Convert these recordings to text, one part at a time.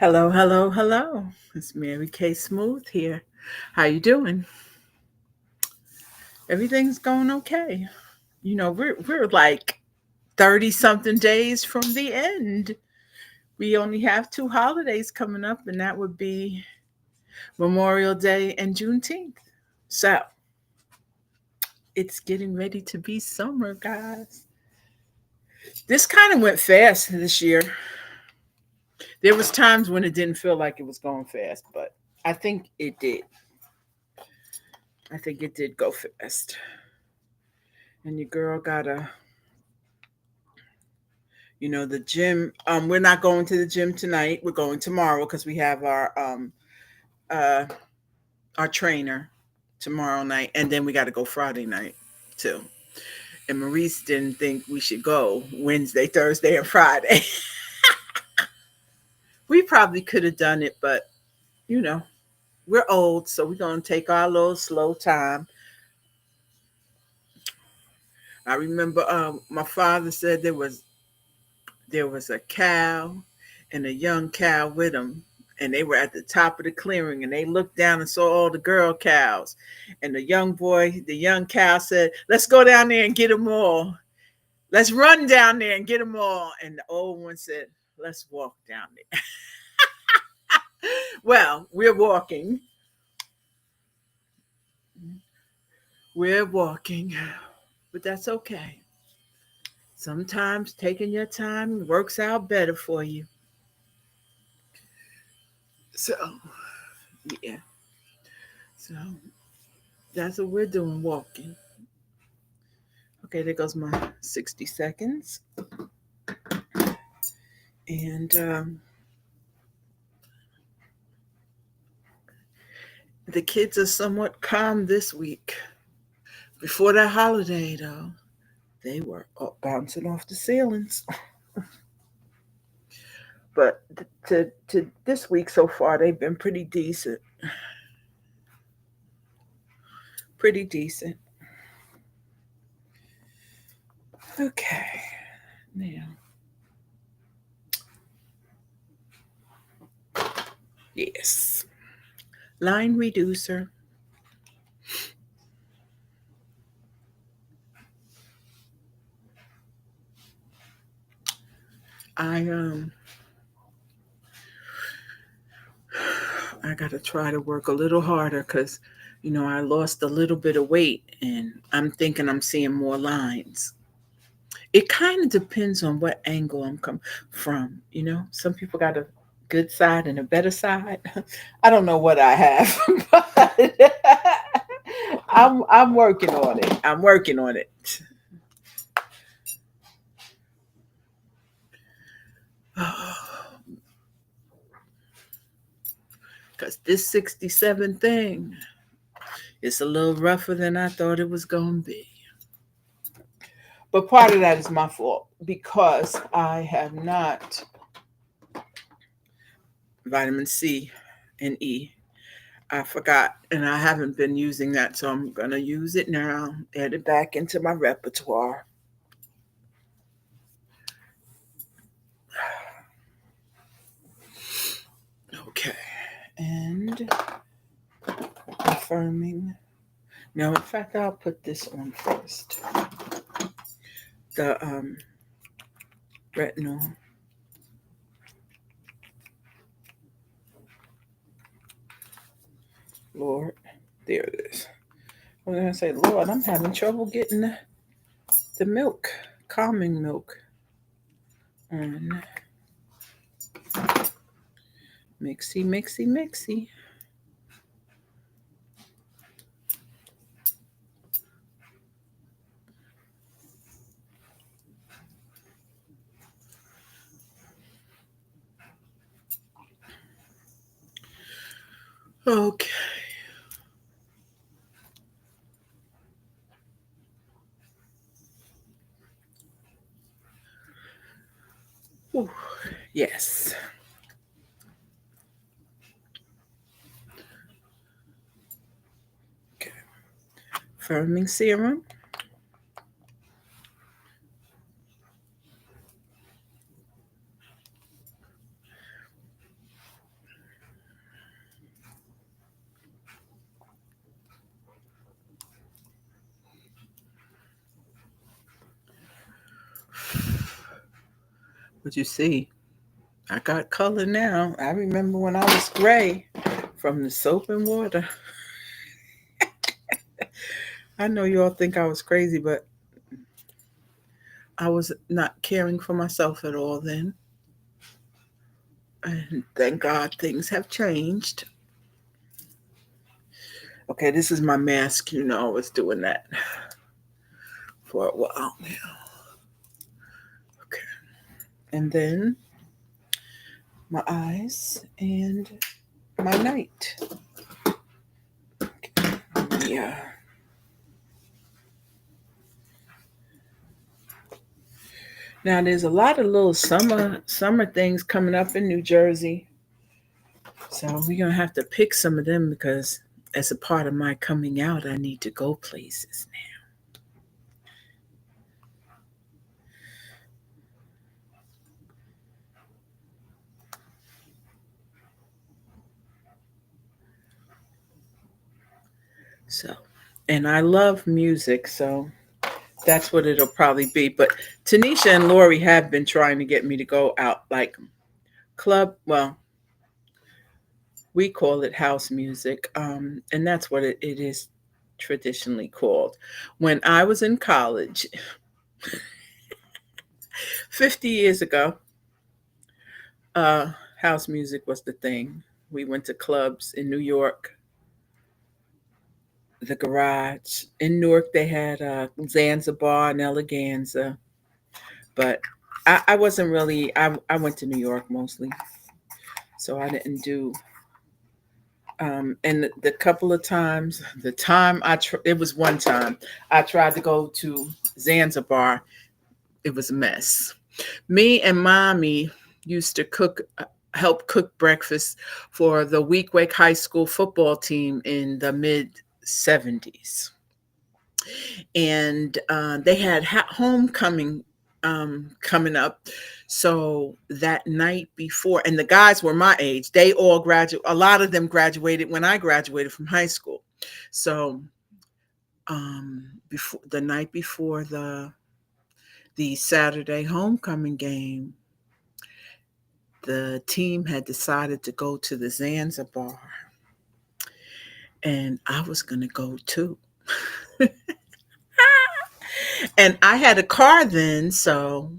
Hello, hello, hello. It's Mary Kay Smooth here. How you doing? Everything's going okay. We're like 30 something days from the end. We only have two holidays coming up, and that would be Memorial Day and Juneteenth. So it's getting ready to be summer, guys. This kind of went fast this year. There was times when it didn't feel like it was going fast, but I think it did. I think it did go fast. And your girl got the gym. We're not going to the gym tonight. We're going tomorrow because we have uh our trainer tomorrow night, and then we got to go Friday night too. And Maurice didn't think we should go Wednesday, Thursday, and Friday. We probably could have done it, but you know we're old, so we're gonna take our little slow time. I remember my father said there was a cow and a young cow with him, and they were at the top of the clearing, and they looked down and saw all the girl cows, and the young cow said, "Let's go down there and get them all. Let's run down there and get them all." And the old one said, "Let's walk down there." Well, we're walking, but that's okay. Sometimes taking your time works out better for you. So yeah, so that's what we're doing, walking. Okay, there goes my 60 seconds. And the kids are somewhat calm this week. Before that holiday, though, they were up bouncing off the ceilings. But to this week so far, they've been pretty decent. Pretty decent. Okay, now, yes. Line reducer. I I gotta try to work a little harder because I lost a little bit of weight, and I'm thinking I'm seeing more lines. It kind of depends on what angle I'm come from. Some people got a good side and a better side. I don't know what I have, but I'm working on it. I'm working on it. Because this 67 thing is a little rougher than I thought it was going to be. But part of that is my fault because I have not vitamin C and E. I forgot, and I haven't been using that, so I'm gonna use it now. Add it back into my repertoire. Okay, and confirming. No, in fact, I'll put this on first. The retinol. Lord, there it is. I was gonna say, Lord, I'm having trouble getting the milk, calming milk, on. Mixy, mixy, mixy. Okay. Ooh, yes. Okay. Firming serum. But you see, I got color now. I remember when I was gray from the soap and water. I know you all think I was crazy, but I was not caring for myself at all then. And thank God things have changed. Okay, this is my mask. You know, I was doing that for a while now. Okay. And then my eyes and my night. Yeah. Now there's a lot of little summer things coming up in New Jersey. So we're gonna have to pick some of them because as a part of my coming out, I need to go places now. So and I love music, so that's what it'll probably be. But Tanisha and Lori have been trying to get me to go out like club. Well, we call it house music, and that's what it is traditionally called. When I was in college 50 years ago, uh, house music was the thing. We went to clubs in New York, the Garage. In Newark, they had Zanzibar and Eleganza, but I wasn't really. I went to New York mostly, so I didn't do. And the couple of times, the time it was one time I tried to go to Zanzibar. It was a mess. Me and mommy used to help cook breakfast for the Weequahic High School football team in the mid 70s. And they had homecoming coming up. So that night before, and the guys were my age, they all graduated. A lot of them graduated when I graduated from high school. So before the night before the Saturday homecoming game, the team had decided to go to the Zanzibar, and I was going to go too. And I had a car then, so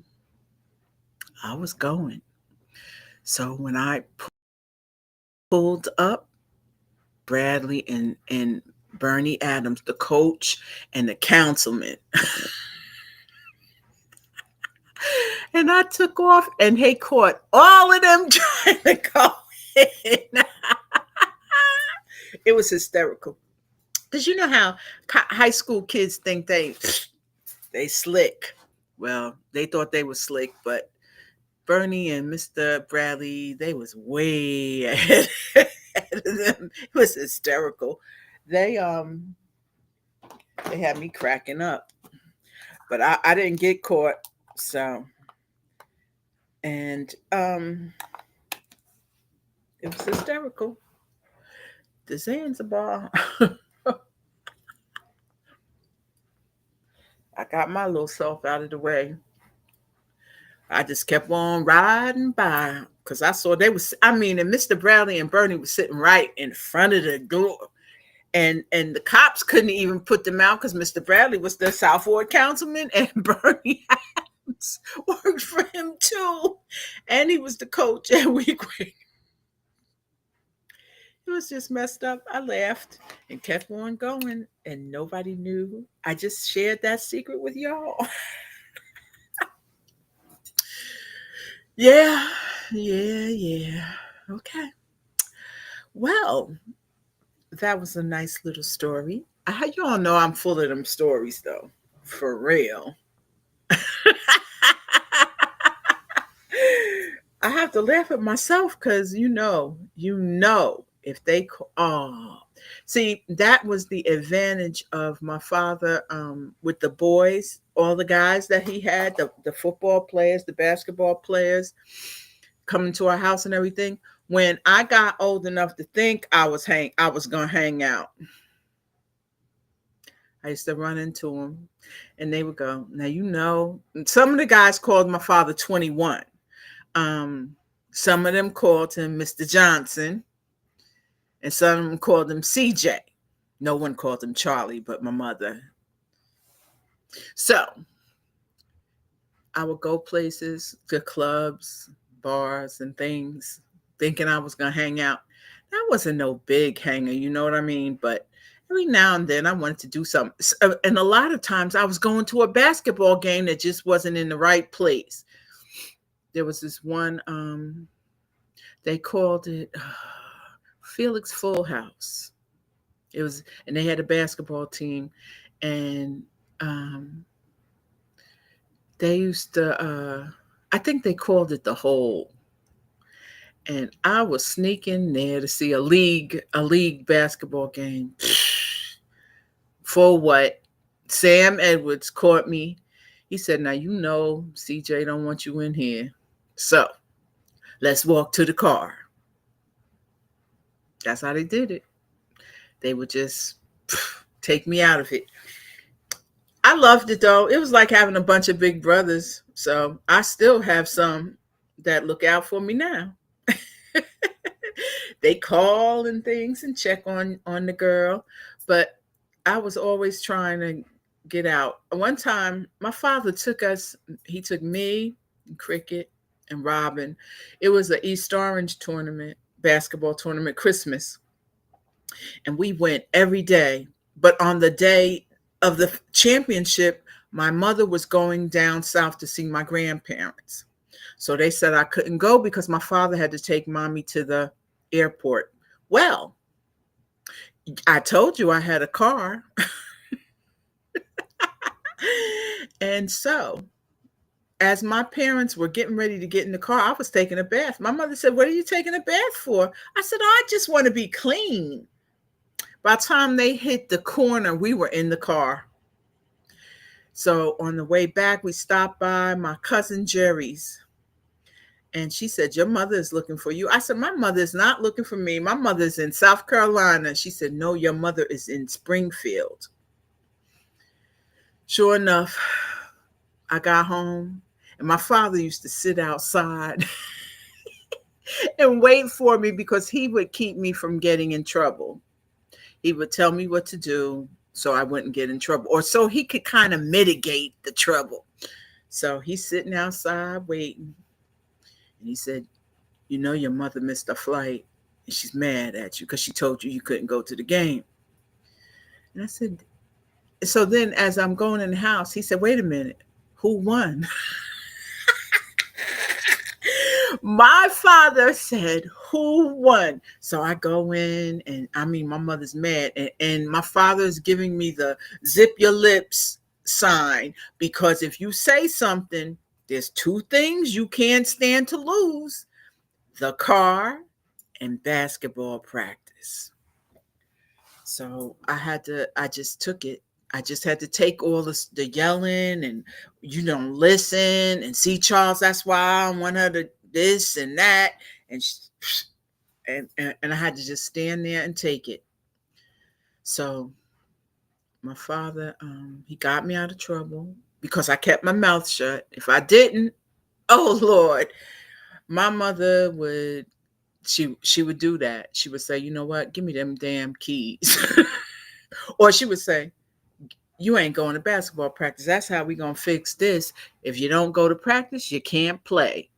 I was going. So when I pulled up, Bradley and Bernie Adams, the coach and the councilman, and I took off, and they caught all of them trying to go in. It was hysterical because you know how high school kids think they slick. Well, they thought they were slick, but Bernie and Mr. Bradley, they was way ahead of them. It was hysterical. They they had me cracking up. But I didn't get caught. So and it was hysterical. The Zanzibar. I got my little self out of the way. I just kept on riding by because I saw they was. I mean, and Mr. Bradley and Bernie was sitting right in front of the door, and the cops couldn't even put them out because Mr. Bradley was the South Ward councilman, and Bernie Adams worked for him too, and he was the coach at Weequahic. It was just messed up. I laughed and kept on going, and nobody knew. I just shared that secret with y'all. Yeah, yeah. Okay. Well, that was a nice little story. You all know I'm full of them stories, though. For real. I have to laugh at myself because if they oh, see, that was the advantage of my father with the boys, all the guys that he had, the football players, the basketball players coming to our house and everything. When I got old enough to think I was gonna hang out, I used to run into them, and they would go, "Now you know." Some of the guys called my father 21 Um, some of them called him Mr. Johnson, and some of them called him CJ. No one called him Charlie but my mother. So I would go places, to clubs, bars, and things, thinking I was going to hang out. I wasn't no big hanger, you know what I mean? But every now and then I wanted to do something. And a lot of times I was going to a basketball game that just wasn't in the right place. There was this one, they called it Felix Full House. It was, and they had a basketball team, and um, they used to, I think they called it the Hole. And I was sneaking there to see a league basketball game. For what? Sam Edwards caught me. He said, "Now you know CJ don't want you in here. So let's walk to the car." That's how they did it. They would just take me out of it. I loved it though. It was like having a bunch of big brothers. So I still have some that look out for me now. They call and things and check on the girl, but I was always trying to get out. One time my father took us, he took me and Cricket and Robin. It was an East Orange tournament, basketball tournament, Christmas, and we went every day. But on the day of the championship, my mother was going down south to see my grandparents. So they said I couldn't go because my father had to take mommy to the airport. Well, I told you I had a car. And so, as my parents were getting ready to get in the car, I was taking a bath. My mother said, "What are you taking a bath for?" I said, "Oh, I just want to be clean." By the time they hit the corner, we were in the car. So on the way back, we stopped by my cousin Jerry's. And she said, "Your mother is looking for you." I said, "My mother is not looking for me. My mother's in South Carolina." She said, "No, your mother is in Springfield." Sure enough, I got home, and my father used to sit outside and wait for me because he would keep me from getting in trouble. He would tell me what to do so I wouldn't get in trouble, or so he could kind of mitigate the trouble. So he's sitting outside waiting, and he said, "You know, your mother missed a flight, and she's mad at you because she told you you couldn't go to the game." And I said, so then as I'm going in the house, he said, "Wait a minute, who won?" My father said, "Who won?" So I go in, and I mean, my mother's mad, and my father is giving me the zip your lips sign, because if you say something, there's two things you can't stand to lose: the car and basketball practice. So I just took it. I just had to take all the yelling, and you don't listen, and see, Charles, that's why I don't want her to this and that, and and I had to just stand there and take it. So my father, he got me out of trouble because I kept my mouth shut. If I didn't, oh Lord, my mother would, she would do that. She would say, "You know what? Give me them damn keys." Or she would say, "You ain't going to basketball practice. That's how we gonna fix this. If you don't go to practice, you can't play."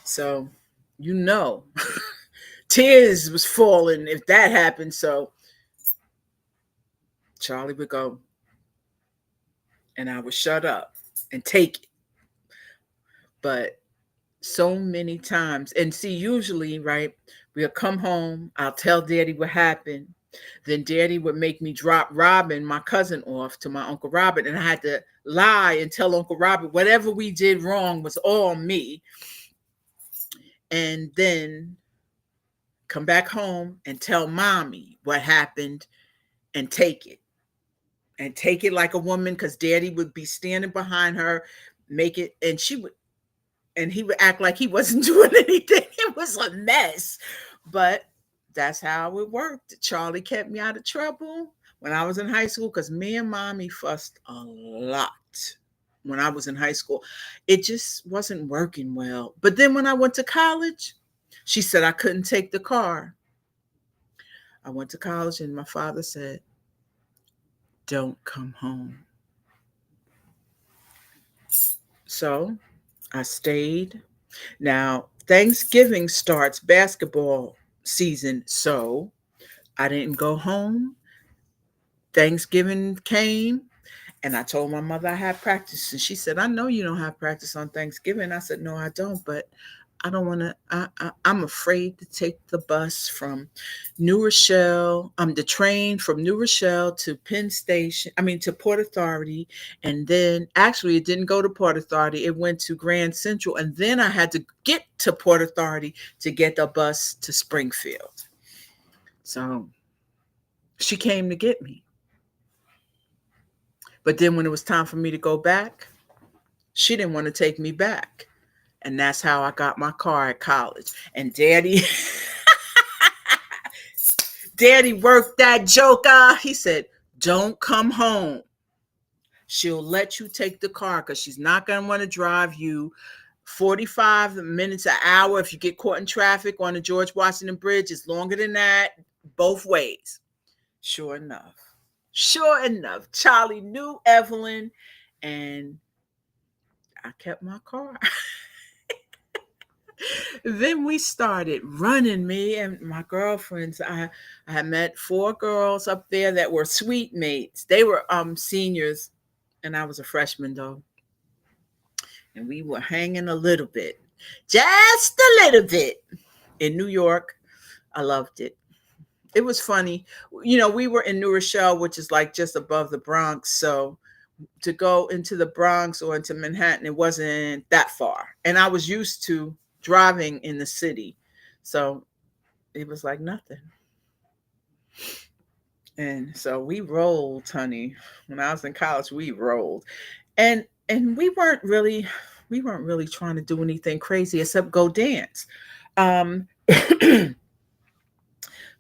So, you know, tears was falling if that happened. So Charlie would go, and I would shut up and take it. But so many times, and see, usually, right, we'll come home, I'll tell Daddy what happened. Then Daddy would make me drop Robin, my cousin, off to my Uncle Robert, and I had to lie and tell Uncle Robert whatever we did wrong was all me. And then come back home and tell mommy what happened, and take it. And take it like a woman, because Daddy would be standing behind her, make it, and she would, and he would act like he wasn't doing anything. It was a mess. But that's how it worked. Charlie kept me out of trouble when I was in high school because me and mommy fussed a lot. when I was in high school. It just wasn't working well. But then when I went to college, she said I couldn't take the car. I went to college and my father said, don't come home. So I stayed. Now, Thanksgiving starts basketball season. So I didn't go home. Thanksgiving came. And I told my mother I had practice. And she said, I know you don't have practice on Thanksgiving. I said, no, I don't. But I don't want to, I'm afraid to take the bus from New Rochelle, the train from New Rochelle to Penn Station, to Port Authority. And then actually it didn't go to Port Authority. It went to Grand Central. And then I had to get to Port Authority to get the bus to Springfield. So she came to get me. But then when it was time for me to go back, she didn't want to take me back. And that's how I got my car at college. And daddy worked that joker. He said, don't come home. She'll let you take the car because she's not going to want to drive you 45 minutes an hour. If you get caught in traffic on the George Washington Bridge, it's longer than that both ways. Sure enough, Charlie knew Evelyn, and I kept my car. Then we started running, me and my girlfriends. I had met 4 girls up there that were sweet mates. They were seniors, and I was a freshman though. And we were hanging a little bit, just a little bit, in New York. I loved it. It was funny. We were in New Rochelle, which is like just above the Bronx. So to go into the Bronx or into Manhattan, it wasn't that far. And I was used to driving in the city. So it was like nothing. And so we rolled, honey. When I was in college, we rolled. And we weren't really trying to do anything crazy except go dance. Um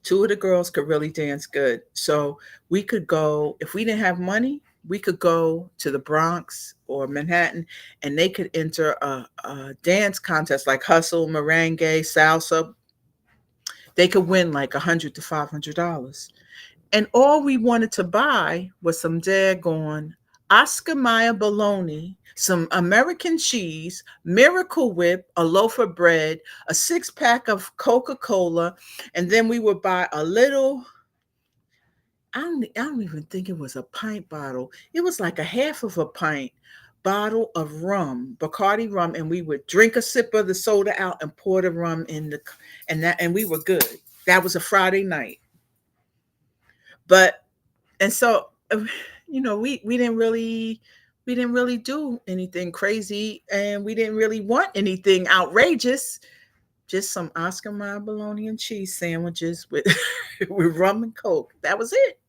2 of the girls could really dance good. So we could go, if we didn't have money, we could go to the Bronx or Manhattan, and they could enter a dance contest like hustle, merengue, salsa. They could win like $100 to $500. And all we wanted to buy was some daggone Oscar Mayer bologna, some American cheese, Miracle Whip, a loaf of bread, a 6-pack of Coca-Cola, and then we would buy a little, I don't even think it was a pint bottle. It was like a half of a pint bottle of rum, Bacardi rum, and we would drink a sip of the soda out and pour the rum in and we were good. That was a Friday night. But and so we didn't really do anything crazy, and we didn't really want anything outrageous. Just some Oscar Mayer bologna and cheese sandwiches with with rum and coke. That was it.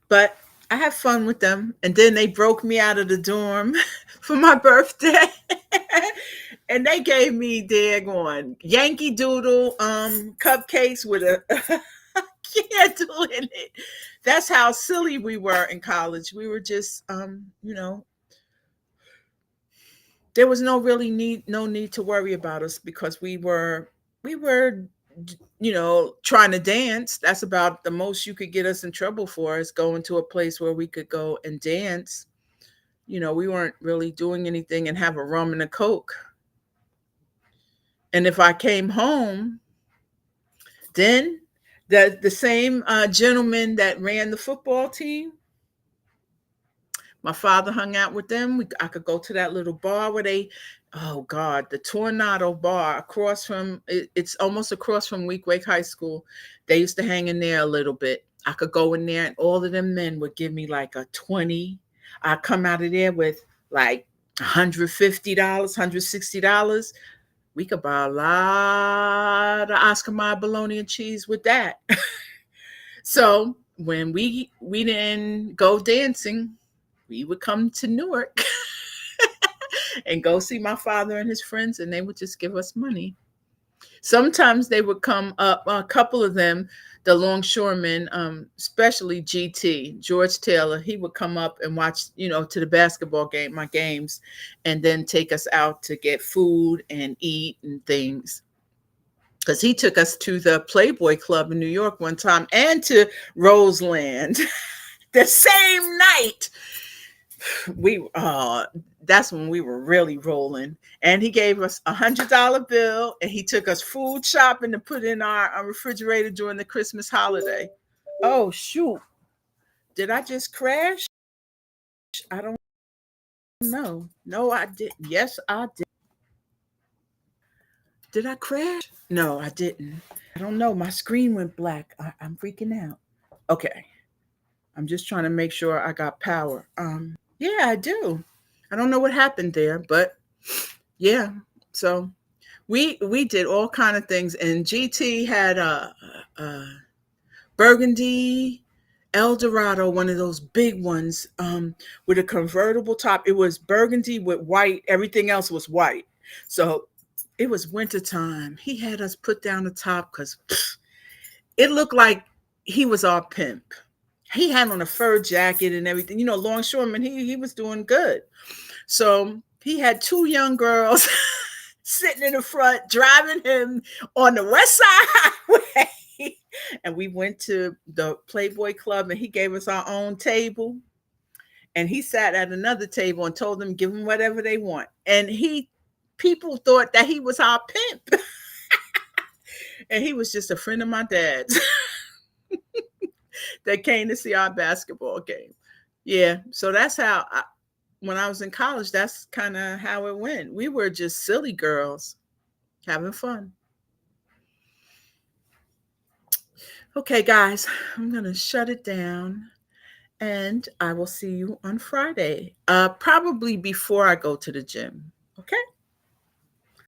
But I had fun with them, and then they broke me out of the dorm for my birthday. And they gave me daggone Yankee Doodle cupcakes with a candle in it. That's how silly we were in college. We were just there was no need to worry about us because we were trying to dance. That's about the most you could get us in trouble for, is going to a place where we could go and dance. We weren't really doing anything and have a rum and a coke. And if I came home, then the same gentleman that ran the football team, my father hung out with them. I could go to that little bar where oh God, the Tornado Bar across from, it's almost across from Week Wake High School. They used to hang in there a little bit. I could go in there and all of them men would give me like a 20. I'd come out of there with like $150, $160. We could buy a lot of Oscar Mayer bologna and cheese with that. So when we didn't go dancing, we would come to Newark and go see my father and his friends, and they would just give us money. Sometimes they would come up, a couple of them, the longshoremen, especially GT, George Taylor, he would come up and watch, to the basketball game, my games, and then take us out to get food and eat and things. Because he took us to the Playboy Club in New York one time and to Roseland the same night. We that's when we were really rolling. And he gave us $100 bill, and he took us food shopping to put in our refrigerator during the Christmas holiday. Oh shoot! Did I just crash? I don't know. No, I didn't. Yes, I did. Did I crash? No, I didn't. I don't know. My screen went black. I'm freaking out. Okay, I'm just trying to make sure I got power. Yeah, I do. I don't know what happened there, but yeah. So we did all kind of things, and GT had a burgundy Eldorado, one of those big ones, with a convertible top. It was burgundy with white. Everything else was white. So it was wintertime. He had us put down the top because it looked like he was our pimp. He had on a fur jacket and everything. Longshoreman, he was doing good. So he had two young girls sitting in the front, driving him on the West Side Highway. And we went to the Playboy Club, and he gave us our own table. And he sat at another table and told them, give them whatever they want. And people thought that he was our pimp. And he was just a friend of my dad's that came to see our basketball game. Yeah. So that's how when I was in college, that's kind of how it went. We were just silly girls having fun. Okay, guys, I'm going to shut it down, and I will see you on Friday, probably before I go to the gym. Okay?